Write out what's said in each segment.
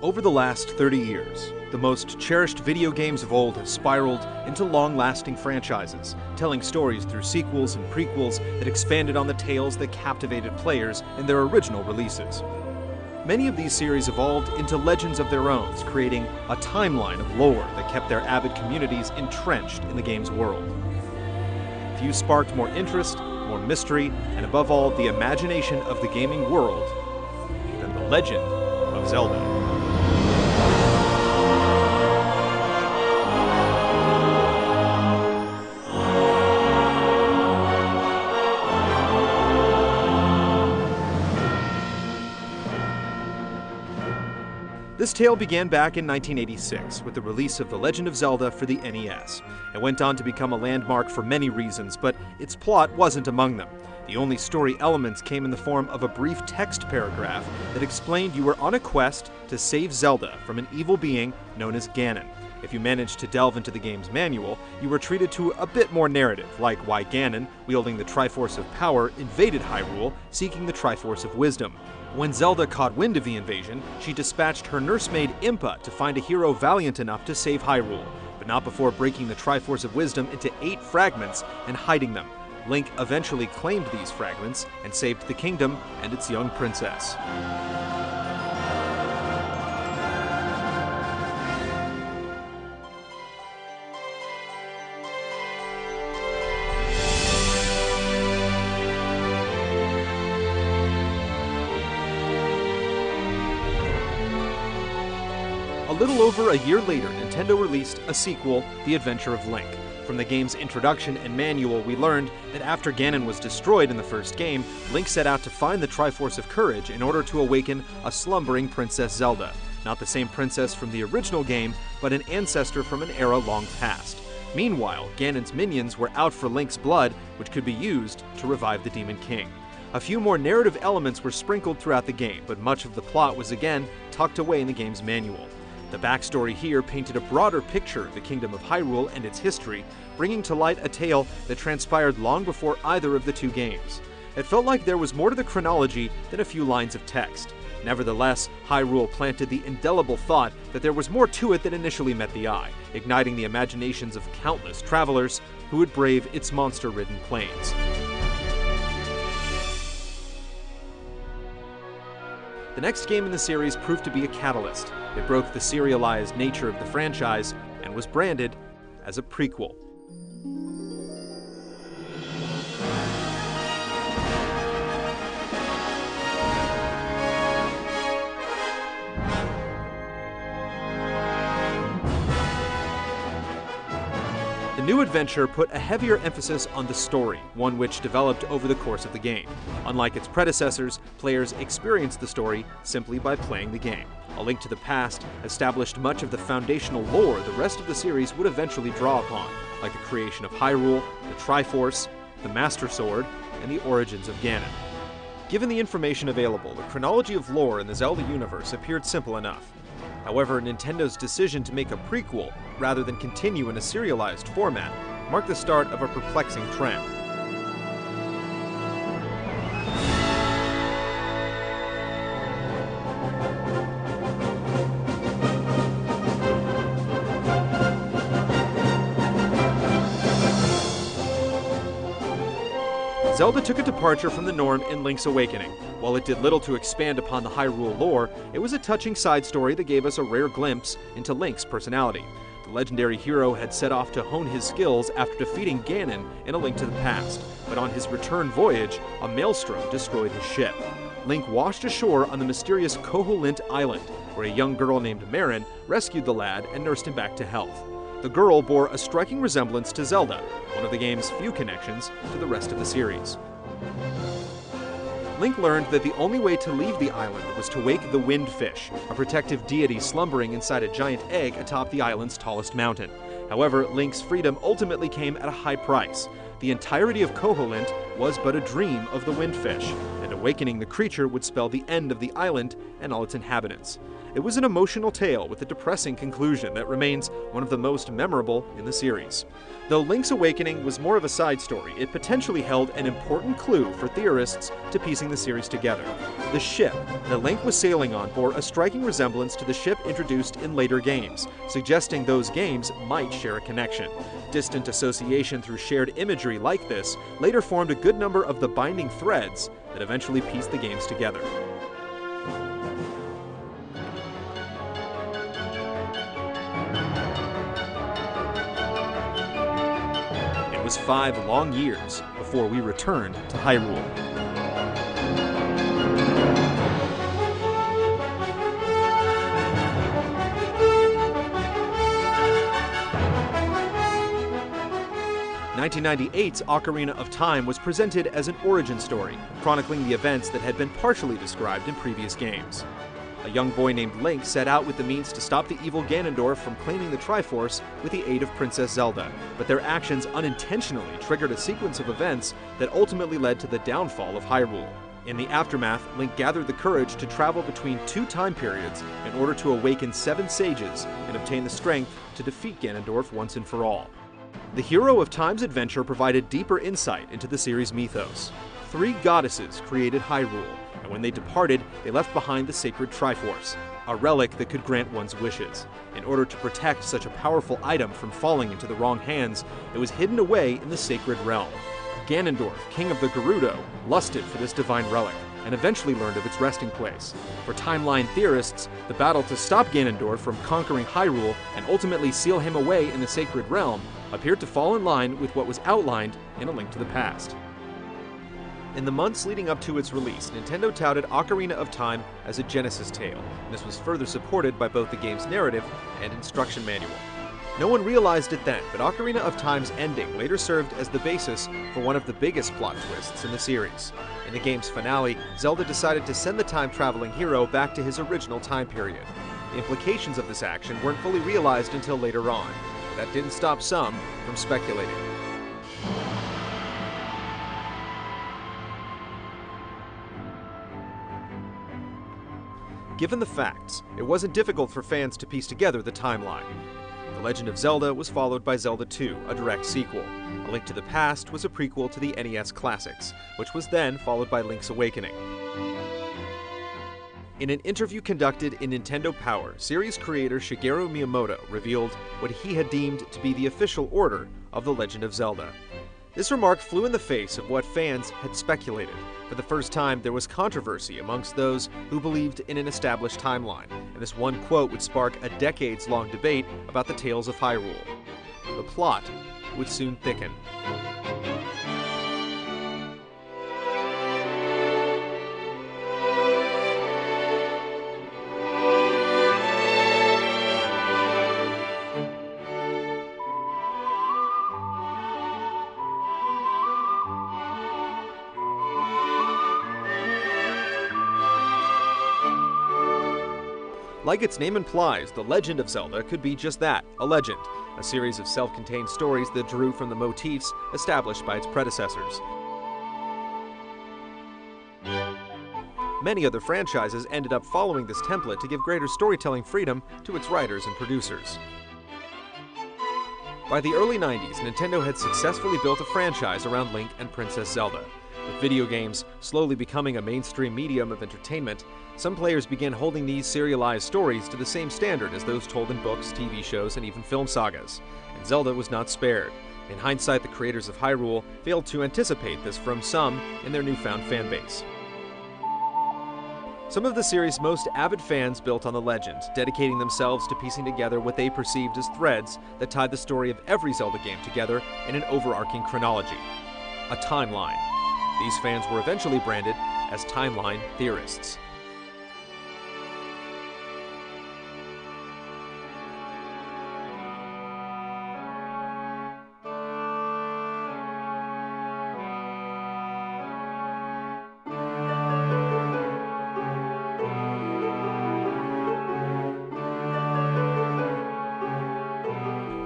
Over the last 30 years, the most cherished video games of old have spiraled into long-lasting franchises, telling stories through sequels and prequels that expanded on the tales that captivated players in their original releases. Many of these series evolved into legends of their own, creating a timeline of lore that kept their avid communities entrenched in the game's world. Few sparked more interest, more mystery, and above all, the imagination of the gaming world than The Legend of Zelda. This tale began back in 1986 with the release of The Legend of Zelda for the NES. It went on to become a landmark for many reasons, but its plot wasn't among them. The only story elements came in the form of a brief text paragraph that explained you were on a quest to save Zelda from an evil being known as Ganon. If you managed to delve into the game's manual, you were treated to a bit more narrative, like why Ganon, wielding the Triforce of Power, invaded Hyrule, seeking the Triforce of Wisdom. When Zelda caught wind of the invasion, she dispatched her nursemaid Impa to find a hero valiant enough to save Hyrule, but not before breaking the Triforce of Wisdom into 8 fragments and hiding them. Link eventually claimed these fragments and saved the kingdom and its young princess. A little over a year later, Nintendo released a sequel, The Adventure of Link. From the game's introduction and manual, we learned that after Ganon was destroyed in the first game, Link set out to find the Triforce of Courage in order to awaken a slumbering Princess Zelda. Not the same princess from the original game, but an ancestor from an era long past. Meanwhile, Ganon's minions were out for Link's blood, which could be used to revive the Demon King. A few more narrative elements were sprinkled throughout the game, but much of the plot was again tucked away in the game's manual. The backstory here painted a broader picture of the Kingdom of Hyrule and its history, bringing to light a tale that transpired long before either of the two games. It felt like there was more to the chronology than a few lines of text. Nevertheless, Hyrule planted the indelible thought that there was more to it than initially met the eye, igniting the imaginations of countless travelers who would brave its monster-ridden plains. The next game in the series proved to be a catalyst. It broke the serialized nature of the franchise and was branded as a prequel. The new adventure put a heavier emphasis on the story, one which developed over the course of the game. Unlike its predecessors, players experienced the story simply by playing the game. A Link to the Past established much of the foundational lore the rest of the series would eventually draw upon, like the creation of Hyrule, the Triforce, the Master Sword, and the origins of Ganon. Given the information available, the chronology of lore in the Zelda universe appeared simple enough. However, Nintendo's decision to make a prequel, rather than continue in a serialized format, marked the start of a perplexing trend. Zelda took a departure from the norm in Link's Awakening. While it did little to expand upon the Hyrule lore, it was a touching side story that gave us a rare glimpse into Link's personality. The legendary hero had set off to hone his skills after defeating Ganon in A Link to the Past, but on his return voyage, a maelstrom destroyed his ship. Link washed ashore on the mysterious Koholint Island, where a young girl named Marin rescued the lad and nursed him back to health. The girl bore a striking resemblance to Zelda, one of the game's few connections to the rest of the series. Link learned that the only way to leave the island was to wake the Wind Fish, a protective deity slumbering inside a giant egg atop the island's tallest mountain. However, Link's freedom ultimately came at a high price. The entirety of Koholint was but a dream of the Wind Fish, and awakening the creature would spell the end of the island and all its inhabitants. It was an emotional tale with a depressing conclusion that remains one of the most memorable in the series. Though Link's Awakening was more of a side story, it potentially held an important clue for theorists to piecing the series together. The ship that Link was sailing on bore a striking resemblance to the ship introduced in later games, suggesting those games might share a connection. Distant association through shared imagery like this later formed a good number of the binding threads that eventually pieced the games together. It was 5 long years before we returned to Hyrule. In 1998's Ocarina of Time was presented as an origin story, chronicling the events that had been partially described in previous games. A young boy named Link set out with the means to stop the evil Ganondorf from claiming the Triforce with the aid of Princess Zelda, but their actions unintentionally triggered a sequence of events that ultimately led to the downfall of Hyrule. In the aftermath, Link gathered the courage to travel between 2 time periods in order to awaken 7 sages and obtain the strength to defeat Ganondorf once and for all. The Hero of Time's adventure provided deeper insight into the series' mythos. 3 goddesses created Hyrule, and when they departed, they left behind the sacred Triforce, a relic that could grant one's wishes. In order to protect such a powerful item from falling into the wrong hands, it was hidden away in the sacred realm. Ganondorf, king of the Gerudo, lusted for this divine relic, and eventually learned of its resting place. For timeline theorists, the battle to stop Ganondorf from conquering Hyrule and ultimately seal him away in the sacred realm appeared to fall in line with what was outlined in A Link to the Past. In the months leading up to its release, Nintendo touted Ocarina of Time as a Genesis tale, and this was further supported by both the game's narrative and instruction manual. No one realized it then, but Ocarina of Time's ending later served as the basis for one of the biggest plot twists in the series. In the game's finale, Zelda decided to send the time-traveling hero back to his original time period. The implications of this action weren't fully realized until later on, but that didn't stop some from speculating. Given the facts, it wasn't difficult for fans to piece together the timeline. The Legend of Zelda was followed by Zelda 2, a direct sequel. A Link to the Past was a prequel to the NES classics, which was then followed by Link's Awakening. In an interview conducted in Nintendo Power, series creator Shigeru Miyamoto revealed what he had deemed to be the official order of The Legend of Zelda. This remark flew in the face of what fans had speculated. For the first time, there was controversy amongst those who believed in an established timeline, and this one quote would spark a decades-long debate about the tales of Hyrule. The plot would soon thicken. Like its name implies, The Legend of Zelda could be just that, a legend, a series of self-contained stories that drew from the motifs established by its predecessors. Many other franchises ended up following this template to give greater storytelling freedom to its writers and producers. By the early 90s, Nintendo had successfully built a franchise around Link and Princess Zelda. With video games slowly becoming a mainstream medium of entertainment, some players began holding these serialized stories to the same standard as those told in books, TV shows, and even film sagas. And Zelda was not spared. In hindsight, the creators of Hyrule failed to anticipate this from some in their newfound fanbase. Some of the series' most avid fans built on the legend, dedicating themselves to piecing together what they perceived as threads that tied the story of every Zelda game together in an overarching chronology, a timeline. These fans were eventually branded as timeline theorists.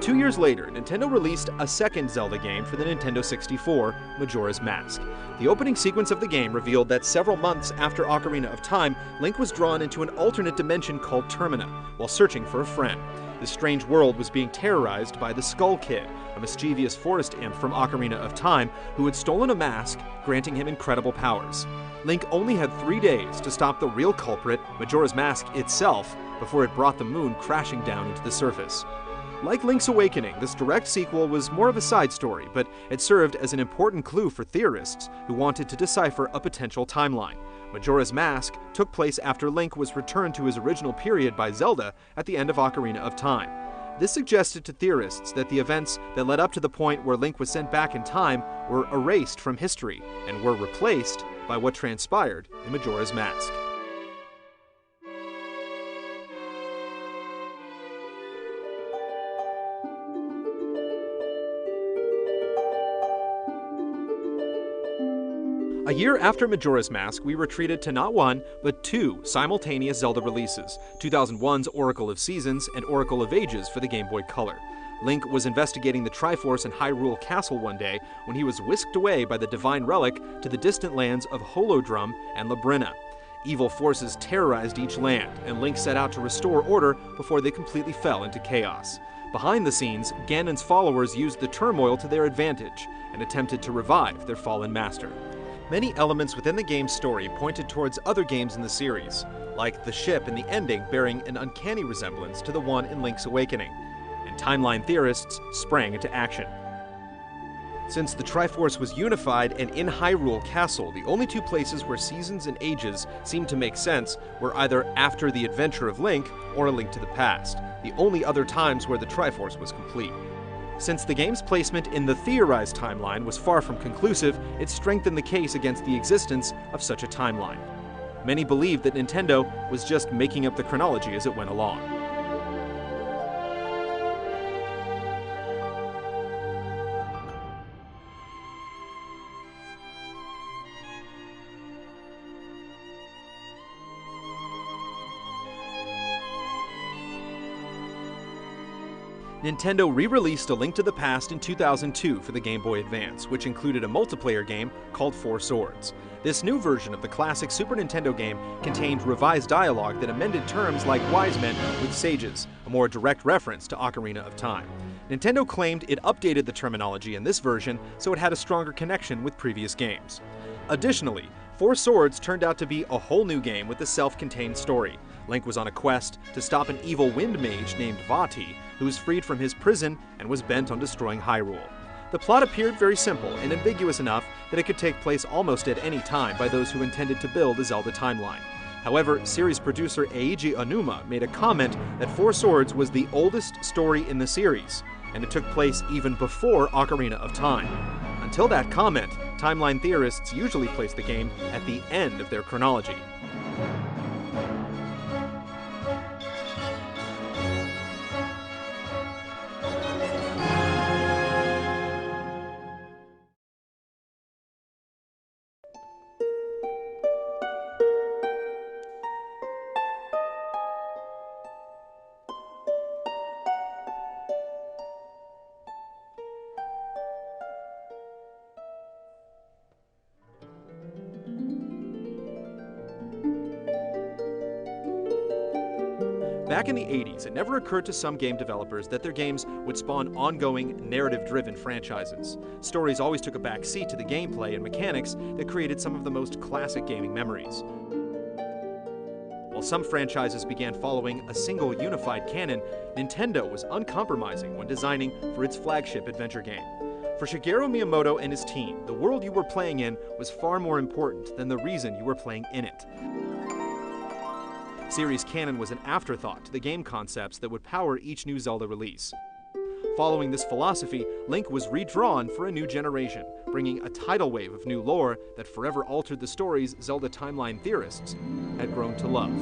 2 years later, Nintendo released a second Zelda game for the Nintendo 64, Majora's Mask. The opening sequence of the game revealed that several months after Ocarina of Time, Link was drawn into an alternate dimension called Termina, while searching for a friend. This strange world was being terrorized by the Skull Kid, a mischievous forest imp from Ocarina of Time who had stolen a mask, granting him incredible powers. Link only had 3 days to stop the real culprit, Majora's Mask itself, before it brought the moon crashing down into the surface. Like Link's Awakening, this direct sequel was more of a side story, but it served as an important clue for theorists who wanted to decipher a potential timeline. Majora's Mask took place after Link was returned to his original period by Zelda at the end of Ocarina of Time. This suggested to theorists that the events that led up to the point where Link was sent back in time were erased from history and were replaced by what transpired in Majora's Mask. A year after Majora's Mask, we were treated to not one, but two simultaneous Zelda releases, 2001's Oracle of Seasons and Oracle of Ages for the Game Boy Color. Link was investigating the Triforce in Hyrule Castle one day when he was whisked away by the Divine Relic to the distant lands of Holodrum and Labrynna. Evil forces terrorized each land, and Link set out to restore order before they completely fell into chaos. Behind the scenes, Ganon's followers used the turmoil to their advantage and attempted to revive their fallen master. Many elements within the game's story pointed towards other games in the series, like the ship in the ending bearing an uncanny resemblance to the one in Link's Awakening, and timeline theorists sprang into action. Since the Triforce was unified and in Hyrule Castle, the only two places where Seasons and Ages seemed to make sense were either after the adventure of Link or A Link to the Past, the only other times where the Triforce was complete. Since the game's placement in the theorized timeline was far from conclusive, it strengthened the case against the existence of such a timeline. Many believed that Nintendo was just making up the chronology as it went along. Nintendo re-released A Link to the Past in 2002 for the Game Boy Advance, which included a multiplayer game called Four Swords. This new version of the classic Super Nintendo game contained revised dialogue that amended terms like wise men with sages, a more direct reference to Ocarina of Time. Nintendo claimed it updated the terminology in this version so it had a stronger connection with previous games. Additionally, Four Swords turned out to be a whole new game with a self-contained story. Link was on a quest to stop an evil wind mage named Vati, who was freed from his prison and was bent on destroying Hyrule. The plot appeared very simple and ambiguous enough that it could take place almost at any time by those who intended to build a Zelda timeline. However, series producer Eiji Aonuma made a comment that Four Swords was the oldest story in the series, and it took place even before Ocarina of Time. Until that comment, timeline theorists usually place the game at the end of their chronology. Back in the 80s, it never occurred to some game developers that their games would spawn ongoing, narrative-driven franchises. Stories always took a back seat to the gameplay and mechanics that created some of the most classic gaming memories. While some franchises began following a single unified canon, Nintendo was uncompromising when designing for its flagship adventure game. For Shigeru Miyamoto and his team, the world you were playing in was far more important than the reason you were playing in it. Series canon was an afterthought to the game concepts that would power each new Zelda release. Following this philosophy, Link was redrawn for a new generation, bringing a tidal wave of new lore that forever altered the stories Zelda timeline theorists had grown to love.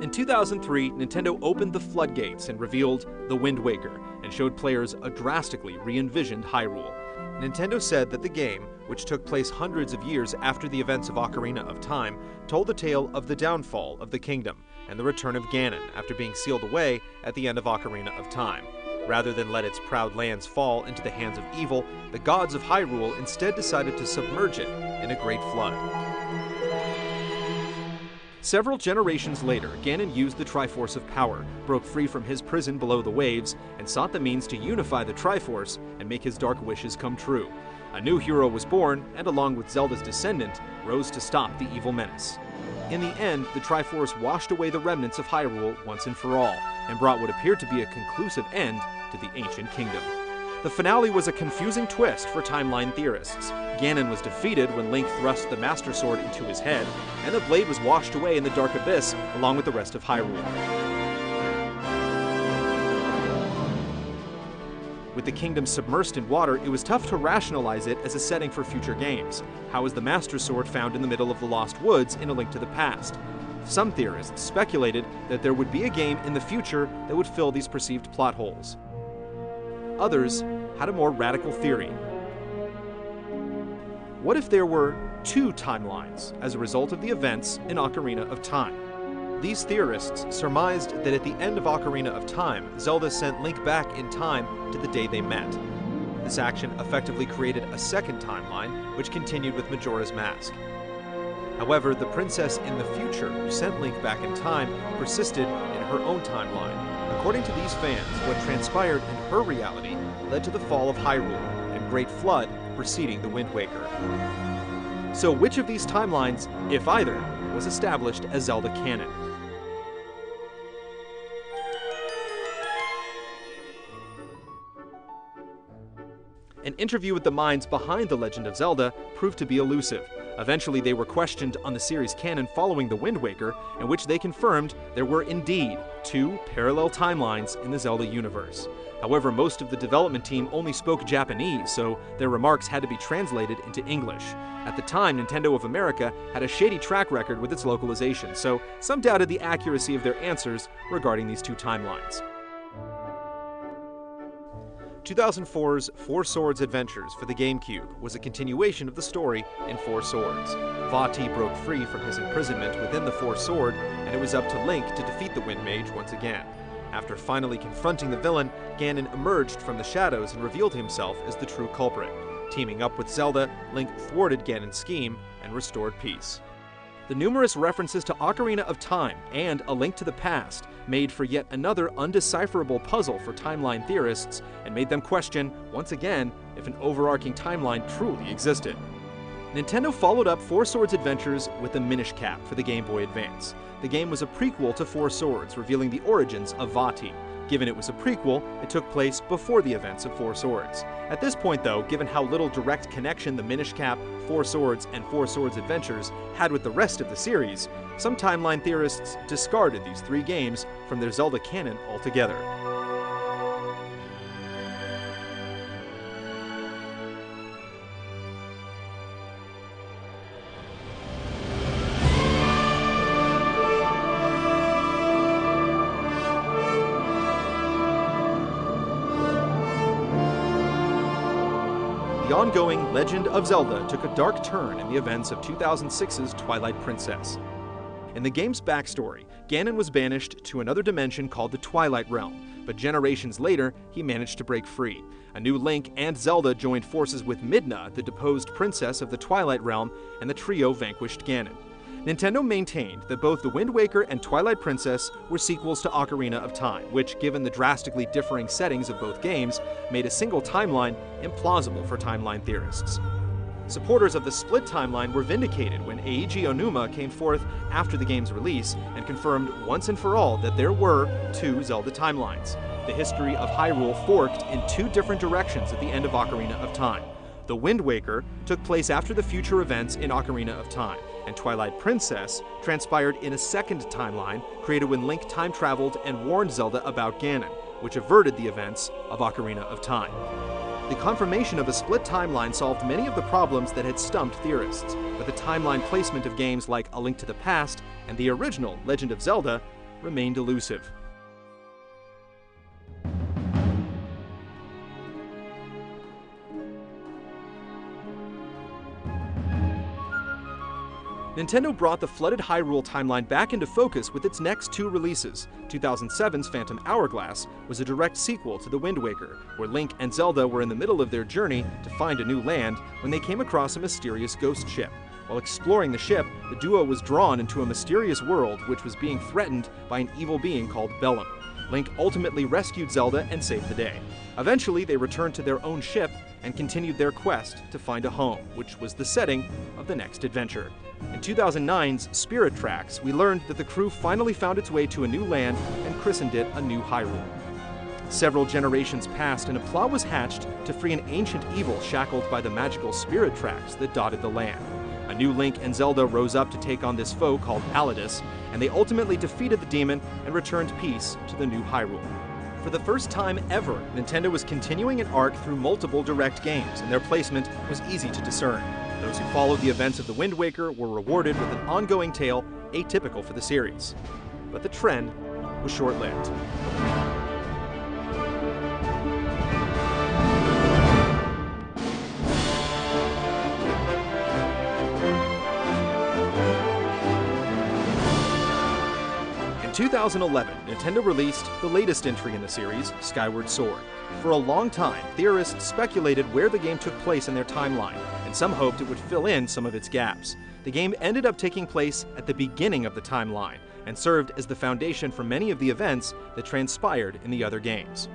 In 2003, Nintendo opened the floodgates and revealed The Wind Waker, and showed players a drastically re-envisioned Hyrule. Nintendo said that the game, which took place hundreds of years after the events of Ocarina of Time, told the tale of the downfall of the kingdom and the return of Ganon after being sealed away at the end of Ocarina of Time. Rather than let its proud lands fall into the hands of evil, the gods of Hyrule instead decided to submerge it in a great flood. Several generations later, Ganon used the Triforce of Power, broke free from his prison below the waves, and sought the means to unify the Triforce and make his dark wishes come true. A new hero was born, and along with Zelda's descendant, rose to stop the evil menace. In the end, the Triforce washed away the remnants of Hyrule once and for all, and brought what appeared to be a conclusive end to the ancient kingdom. The finale was a confusing twist for timeline theorists. Ganon was defeated when Link thrust the Master Sword into his head, and the blade was washed away in the Dark Abyss along with the rest of Hyrule. With the kingdom submersed in water, it was tough to rationalize it as a setting for future games. How is the Master Sword found in the middle of the Lost Woods in A Link to the Past? Some theorists speculated that there would be a game in the future that would fill these perceived plot holes. Others had a more radical theory. What if there were two timelines as a result of the events in Ocarina of Time? These theorists surmised that at the end of Ocarina of Time, Zelda sent Link back in time to the day they met. This action effectively created a second timeline, which continued with Majora's Mask. However, the princess in the future who sent Link back in time persisted in her own timeline. According to these fans, what transpired in her reality led to the fall of Hyrule and Great Flood preceding the Wind Waker. So which of these timelines, if either, was established as Zelda canon? An interview with the minds behind The Legend of Zelda proved to be elusive. Eventually, they were questioned on the series canon following The Wind Waker, in which they confirmed there were indeed two parallel timelines in the Zelda universe. However, most of the development team only spoke Japanese, so their remarks had to be translated into English. At the time, Nintendo of America had a shady track record with its localization, so some doubted the accuracy of their answers regarding these two timelines. 2004's Four Swords Adventures for the GameCube was a continuation of the story in Four Swords. Vati broke free from his imprisonment within the Four Sword, and it was up to Link to defeat the Wind Mage once again. After finally confronting the villain, Ganon emerged from the shadows and revealed himself as the true culprit. Teaming up with Zelda, Link thwarted Ganon's scheme and restored peace. The numerous references to Ocarina of Time and A Link to the Past made for yet another undecipherable puzzle for timeline theorists and made them question, once again, if an overarching timeline truly existed. Nintendo followed up Four Swords Adventures with the Minish Cap for the Game Boy Advance. The game was a prequel to Four Swords, revealing the origins of Vati. Given it was a prequel, it took place before the events of Four Swords. At this point though, given how little direct connection the Minish Cap, Four Swords, and Four Swords Adventures had with the rest of the series, some timeline theorists discarded these three games from their Zelda canon altogether. The ongoing Legend of Zelda took a dark turn in the events of 2006's Twilight Princess. In the game's backstory, Ganon was banished to another dimension called the Twilight Realm, but generations later, he managed to break free. A new Link and Zelda joined forces with Midna, the deposed princess of the Twilight Realm, and the trio vanquished Ganon. Nintendo maintained that both The Wind Waker and Twilight Princess were sequels to Ocarina of Time, which, given the drastically differing settings of both games, made a single timeline implausible for timeline theorists. Supporters of the split timeline were vindicated when Eiji Onuma came forth after the game's release and confirmed once and for all that there were two Zelda timelines. The history of Hyrule forked in two different directions at the end of Ocarina of Time. The Wind Waker took place after the future events in Ocarina of Time, and Twilight Princess transpired in a second timeline created when Link time traveled and warned Zelda about Ganon, which averted the events of Ocarina of Time. The confirmation of a split timeline solved many of the problems that had stumped theorists, but the timeline placement of games like A Link to the Past and the original Legend of Zelda remained elusive. Nintendo brought the flooded Hyrule timeline back into focus with its next two releases. 2007's Phantom Hourglass was a direct sequel to The Wind Waker, where Link and Zelda were in the middle of their journey to find a new land when they came across a mysterious ghost ship. While exploring the ship, the duo was drawn into a mysterious world which was being threatened by an evil being called Bellum. Link ultimately rescued Zelda and saved the day. Eventually, they returned to their own ship and continued their quest to find a home, which was the setting of the next adventure. In 2009's Spirit Tracks, we learned that the crew finally found its way to a new land and christened it a New Hyrule. Several generations passed and a plot was hatched to free an ancient evil shackled by the magical spirit tracks that dotted the land. A new Link and Zelda rose up to take on this foe called Alidus, and they ultimately defeated the demon and returned peace to the New Hyrule. For the first time ever, Nintendo was continuing an arc through multiple direct games, and their placement was easy to discern. Those who followed the events of The Wind Waker were rewarded with an ongoing tale atypical for the series. But the trend was short-lived. In 2011, Nintendo released the latest entry in the series, Skyward Sword. For a long time, theorists speculated where the game took place in their timeline, and some hoped it would fill in some of its gaps. The game ended up taking place at the beginning of the timeline, and served as the foundation for many of the events that transpired in the other games.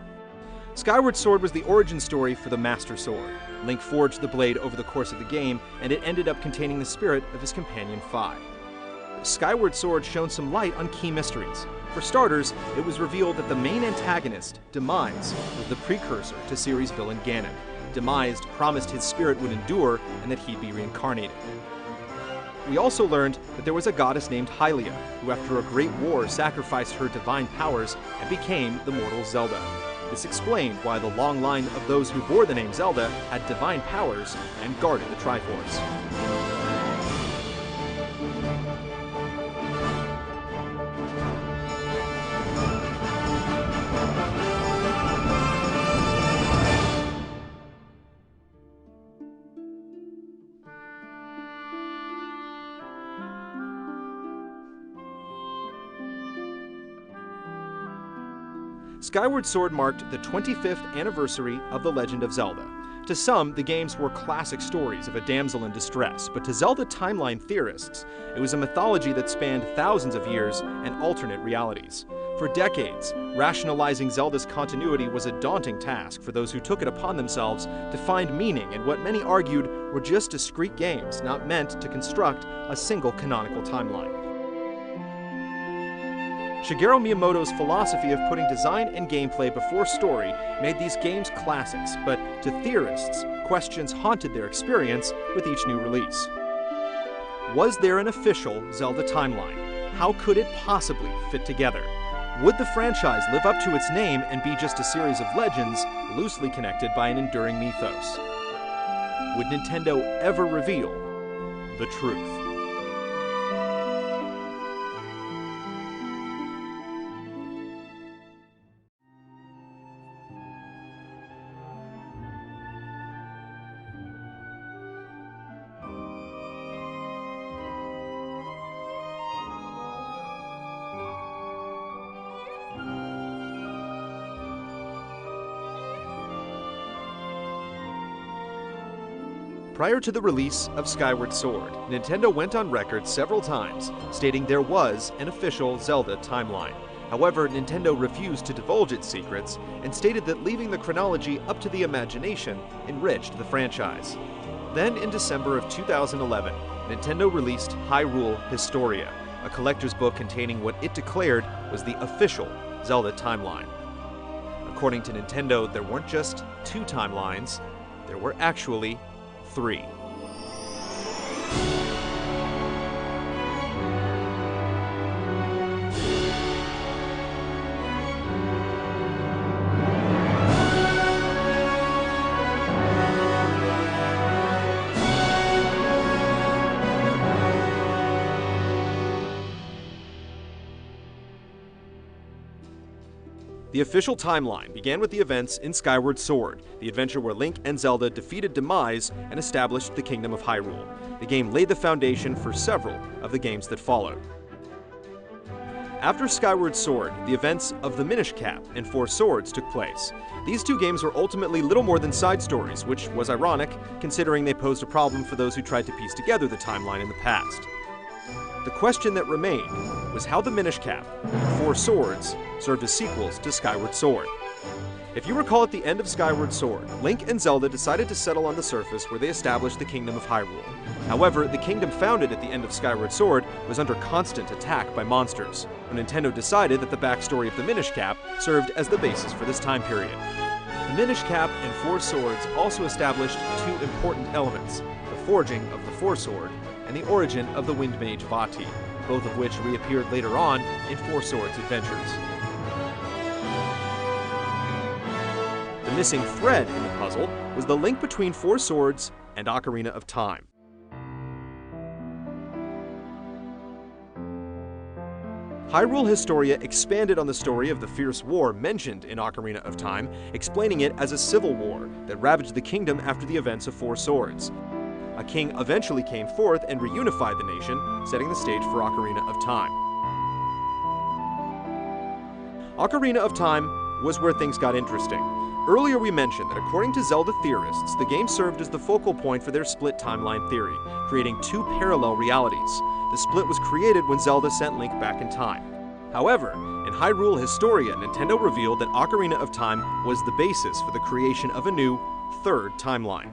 Skyward Sword was the origin story for the Master Sword. Link forged the blade over the course of the game, and it ended up containing the spirit of his companion Fi. Skyward Sword shone some light on key mysteries. For starters, it was revealed that the main antagonist, Demise, was the precursor to series villain Ganon. Demise promised his spirit would endure and that he'd be reincarnated. We also learned that there was a goddess named Hylia, who after a great war sacrificed her divine powers and became the mortal Zelda. This explained why the long line of those who bore the name Zelda had divine powers and guarded the Triforce. Skyward Sword marked the 25th anniversary of The Legend of Zelda. To some, the games were classic stories of a damsel in distress, but to Zelda timeline theorists, it was a mythology that spanned thousands of years and alternate realities. For decades, rationalizing Zelda's continuity was a daunting task for those who took it upon themselves to find meaning in what many argued were just discrete games not meant to construct a single canonical timeline. Shigeru Miyamoto's philosophy of putting design and gameplay before story made these games classics, but to theorists, questions haunted their experience with each new release. Was there an official Zelda timeline? How could it possibly fit together? Would the franchise live up to its name and be just a series of legends loosely connected by an enduring mythos? Would Nintendo ever reveal the truth? Prior to the release of Skyward Sword, Nintendo went on record several times stating there was an official Zelda timeline. However, Nintendo refused to divulge its secrets and stated that leaving the chronology up to the imagination enriched the franchise. Then, in December of 2011, Nintendo released Hyrule Historia, a collector's book containing what it declared was the official Zelda timeline. According to Nintendo, there weren't just two timelines, there were actually 3. The official timeline began with the events in Skyward Sword, the adventure where Link and Zelda defeated Demise and established the Kingdom of Hyrule. The game laid the foundation for several of the games that followed. After Skyward Sword, the events of the Minish Cap and Four Swords took place. These two games were ultimately little more than side stories, which was ironic, considering they posed a problem for those who tried to piece together the timeline in the past. The question that remained was how the Minish Cap and Four Swords served as sequels to Skyward Sword. If you recall, at the end of Skyward Sword, Link and Zelda decided to settle on the surface where they established the Kingdom of Hyrule. However, the kingdom founded at the end of Skyward Sword was under constant attack by monsters. Nintendo decided that the backstory of the Minish Cap served as the basis for this time period. The Minish Cap and Four Swords also established two important elements: the forging of the Four Sword and the origin of the Wind Mage Vati, both of which reappeared later on in Four Swords adventures. The missing thread in the puzzle was the link between Four Swords and Ocarina of Time. Hyrule Historia expanded on the story of the fierce war mentioned in Ocarina of Time, explaining it as a civil war that ravaged the kingdom after the events of Four Swords. A king eventually came forth and reunified the nation, setting the stage for Ocarina of Time. Ocarina of Time was where things got interesting. Earlier we mentioned that according to Zelda theorists, the game served as the focal point for their split timeline theory, creating two parallel realities. The split was created when Zelda sent Link back in time. However, in Hyrule Historia, Nintendo revealed that Ocarina of Time was the basis for the creation of a new, third timeline.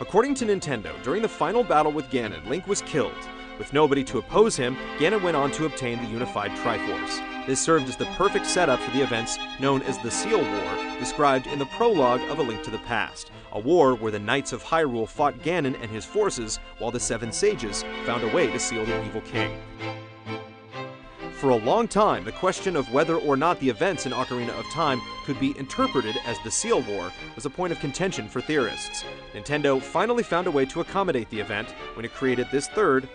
According to Nintendo, during the final battle with Ganon, Link was killed. With nobody to oppose him, Ganon went on to obtain the unified Triforce. This served as the perfect setup for the events known as the Seal War, described in the prologue of A Link to the Past, a war where the Knights of Hyrule fought Ganon and his forces, while the Seven Sages found a way to seal the evil king. For a long time, the question of whether or not the events in Ocarina of Time could be interpreted as the Seal War was a point of contention for theorists. Nintendo finally found a way to accommodate the event when it created this third,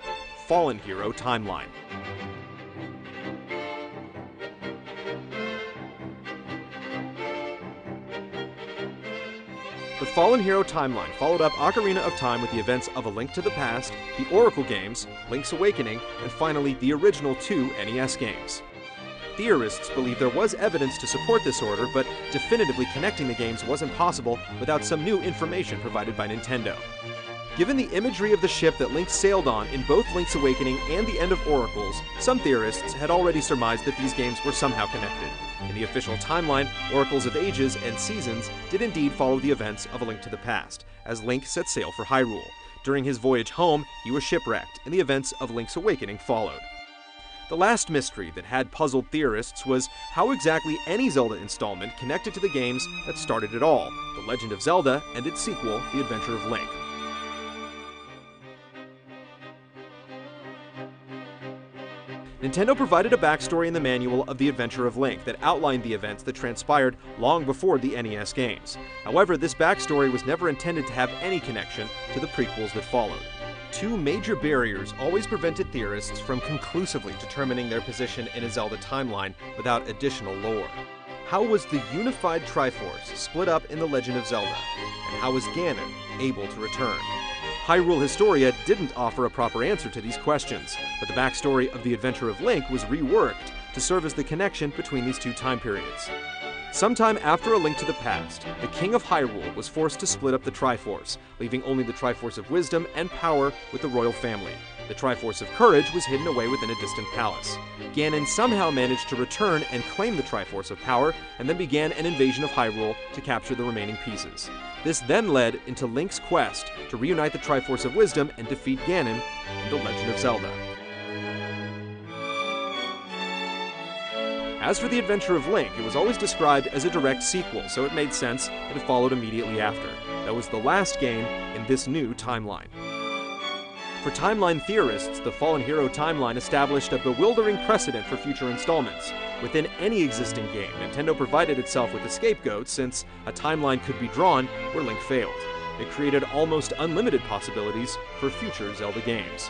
Fallen Hero timeline. The Fallen Hero timeline followed up Ocarina of Time with the events of A Link to the Past, the Oracle games, Link's Awakening, and finally the original two NES games. Theorists believe there was evidence to support this order, but definitively connecting the games wasn't possible without some new information provided by Nintendo. Given the imagery of the ship that Link sailed on in both Link's Awakening and the end of Oracles, some theorists had already surmised that these games were somehow connected. In the official timeline, Oracles of Ages and Seasons did indeed follow the events of A Link to the Past, as Link set sail for Hyrule. During his voyage home, he was shipwrecked, and the events of Link's Awakening followed. The last mystery that had puzzled theorists was how exactly any Zelda installment connected to the games that started it all, The Legend of Zelda and its sequel, The Adventure of Link. Nintendo provided a backstory in the manual of The Adventure of Link that outlined the events that transpired long before the NES games. However, this backstory was never intended to have any connection to the prequels that followed. Two major barriers always prevented theorists from conclusively determining their position in a Zelda timeline without additional lore. How was the unified Triforce split up in The Legend of Zelda? And how was Ganon able to return? Hyrule Historia didn't offer a proper answer to these questions, but the backstory of The Adventure of Link was reworked to serve as the connection between these two time periods. Sometime after A Link to the Past, the King of Hyrule was forced to split up the Triforce, leaving only the Triforce of Wisdom and Power with the royal family. The Triforce of Courage was hidden away within a distant palace. Ganon somehow managed to return and claim the Triforce of Power, and then began an invasion of Hyrule to capture the remaining pieces. This then led into Link's quest to reunite the Triforce of Wisdom and defeat Ganon in The Legend of Zelda. As for The Adventure of Link, it was always described as a direct sequel, so it made sense that it followed immediately after. That was the last game in this new timeline. For timeline theorists, the Fallen Hero timeline established a bewildering precedent for future installments. Within any existing game, Nintendo provided itself with a scapegoat since a timeline could be drawn where Link failed. It created almost unlimited possibilities for future Zelda games.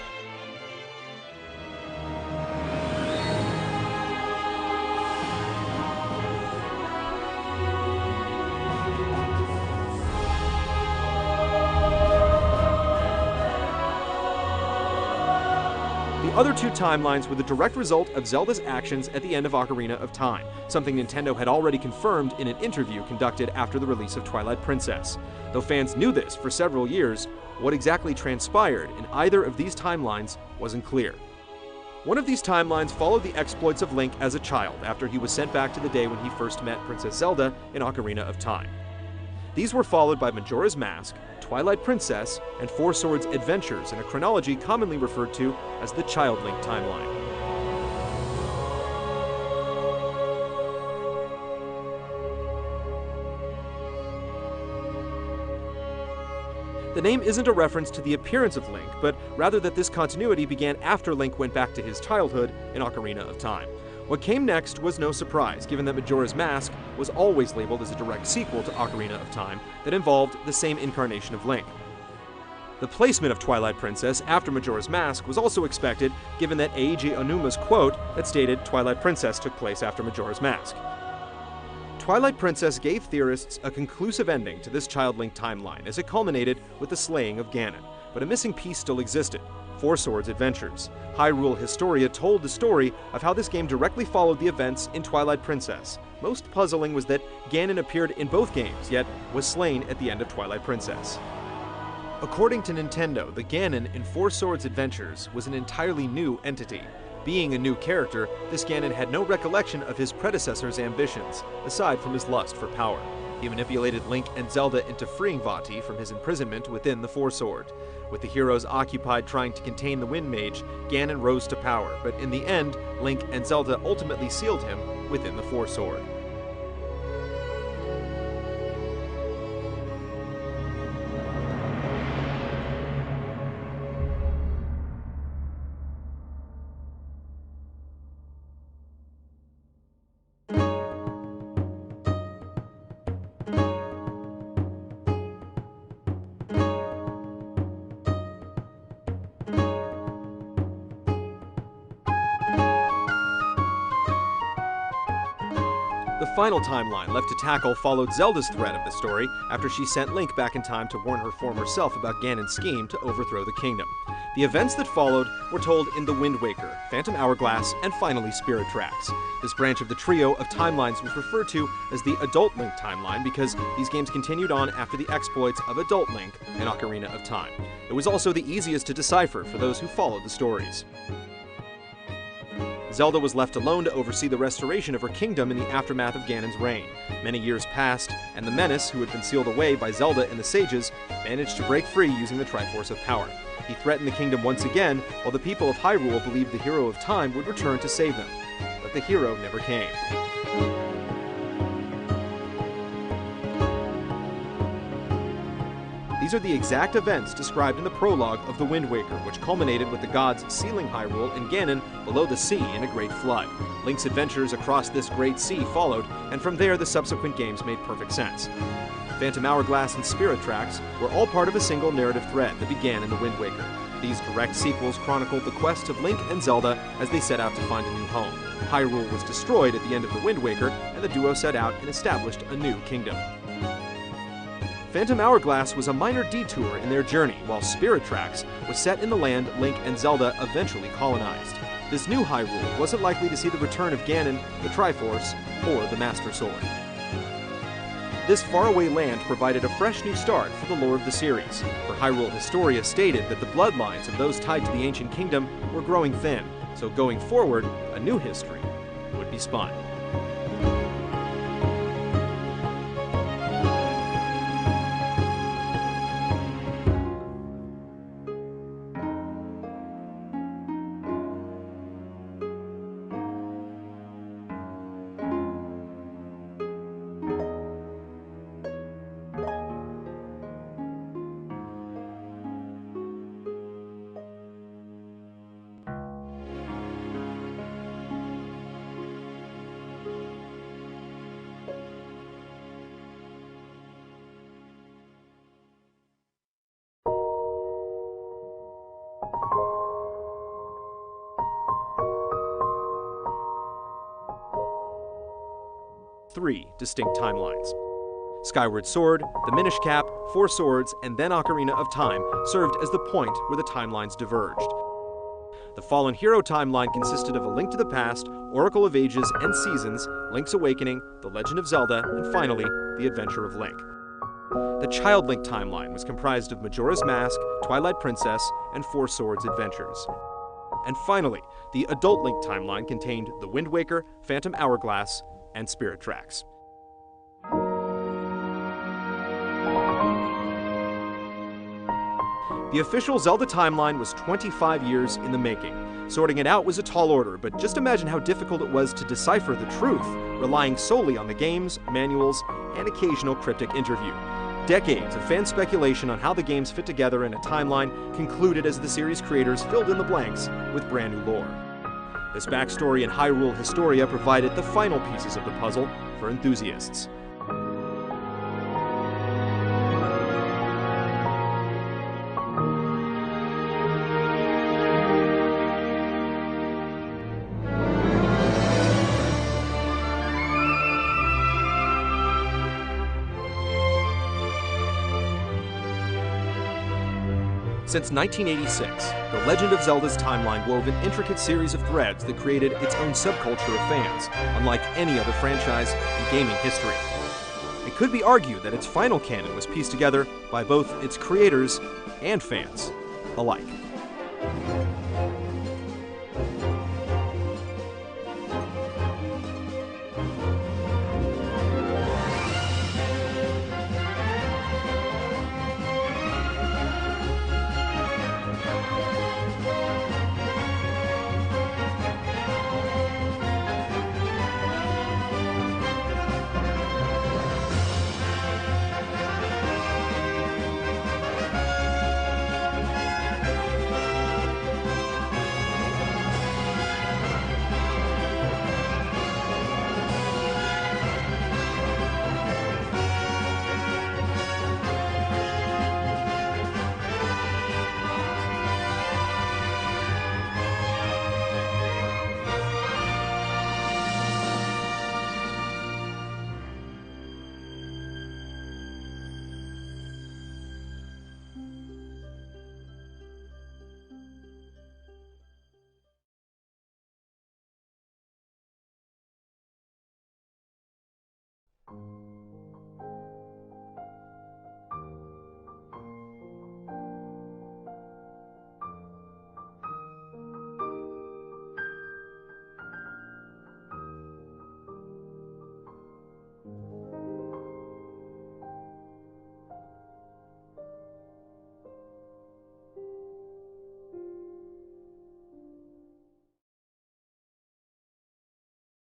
other two timelines were the direct result of Zelda's actions at the end of Ocarina of Time, something Nintendo had already confirmed in an interview conducted after the release of Twilight Princess. Though fans knew this for several years, what exactly transpired in either of these timelines wasn't clear. One of these timelines followed the exploits of Link as a child after he was sent back to the day when he first met Princess Zelda in Ocarina of Time. These were followed by Majora's Mask, Twilight Princess, and Four Swords Adventures in a chronology commonly referred to as the Child Link timeline. The name isn't a reference to the appearance of Link, but rather that this continuity began after Link went back to his childhood in Ocarina of Time. What came next was no surprise, given that Majora's Mask was always labeled as a direct sequel to Ocarina of Time that involved the same incarnation of Link. The placement of Twilight Princess after Majora's Mask was also expected, given that Eiji Onuma's quote that stated Twilight Princess took place after Majora's Mask. Twilight Princess gave theorists a conclusive ending to this Child Link timeline as it culminated with the slaying of Ganon, but a missing piece still existed: Four Swords Adventures. Hyrule Historia told the story of how this game directly followed the events in Twilight Princess. Most puzzling was that Ganon appeared in both games, yet was slain at the end of Twilight Princess. According to Nintendo, the Ganon in Four Swords Adventures was an entirely new entity. Being a new character, this Ganon had no recollection of his predecessor's ambitions, aside from his lust for power. He manipulated Link and Zelda into freeing Vati from his imprisonment within the Four Sword. With the heroes occupied trying to contain the Wind Mage, Ganon rose to power, but in the end, Link and Zelda ultimately sealed him within the Four Sword. The final timeline left to tackle followed Zelda's thread of the story after she sent Link back in time to warn her former self about Ganon's scheme to overthrow the kingdom. The events that followed were told in The Wind Waker, Phantom Hourglass, and finally Spirit Tracks. This branch of the trio of timelines was referred to as the Adult Link timeline because these games continued on after the exploits of Adult Link and Ocarina of Time. It was also the easiest to decipher for those who followed the stories. Zelda was left alone to oversee the restoration of her kingdom in the aftermath of Ganon's reign. Many years passed, and the Menace, who had been sealed away by Zelda and the sages, managed to break free using the Triforce of Power. He threatened the kingdom once again, while the people of Hyrule believed the Hero of Time would return to save them. But the hero never came. These are the exact events described in the prologue of The Wind Waker, which culminated with the gods sealing Hyrule and Ganon below the sea in a great flood. Link's adventures across this great sea followed, and from there the subsequent games made perfect sense. Phantom Hourglass and Spirit Tracks were all part of a single narrative thread that began in The Wind Waker. These direct sequels chronicled the quest of Link and Zelda as they set out to find a new home. Hyrule was destroyed at the end of The Wind Waker, and the duo set out and established a new kingdom. Phantom Hourglass was a minor detour in their journey, while Spirit Tracks was set in the land Link and Zelda eventually colonized. This new Hyrule wasn't likely to see the return of Ganon, the Triforce, or the Master Sword. This faraway land provided a fresh new start for the lore of the series, for Hyrule Historia stated that the bloodlines of those tied to the ancient kingdom were growing thin, so going forward, a new history would be spun. Three distinct timelines. Skyward Sword, the Minish Cap, Four Swords, and then Ocarina of Time served as the point where the timelines diverged. The Fallen Hero timeline consisted of A Link to the Past, Oracle of Ages and Seasons, Link's Awakening, The Legend of Zelda, and finally, The Adventure of Link. The Child Link timeline was comprised of Majora's Mask, Twilight Princess, and Four Swords Adventures. And finally, the Adult Link timeline contained The Wind Waker, Phantom Hourglass, and Spirit Tracks. The official Zelda timeline was 25 years in the making. Sorting it out was a tall order, but just imagine how difficult it was to decipher the truth, relying solely on the games, manuals, and occasional cryptic interview. Decades of fan speculation on how the games fit together in a timeline concluded as the series creators filled in the blanks with brand new lore. This backstory in Hyrule Historia provided the final pieces of the puzzle for enthusiasts. Since 1986, The Legend of Zelda's timeline wove an intricate series of threads that created its own subculture of fans, unlike any other franchise in gaming history. It could be argued that its final canon was pieced together by both its creators and fans alike.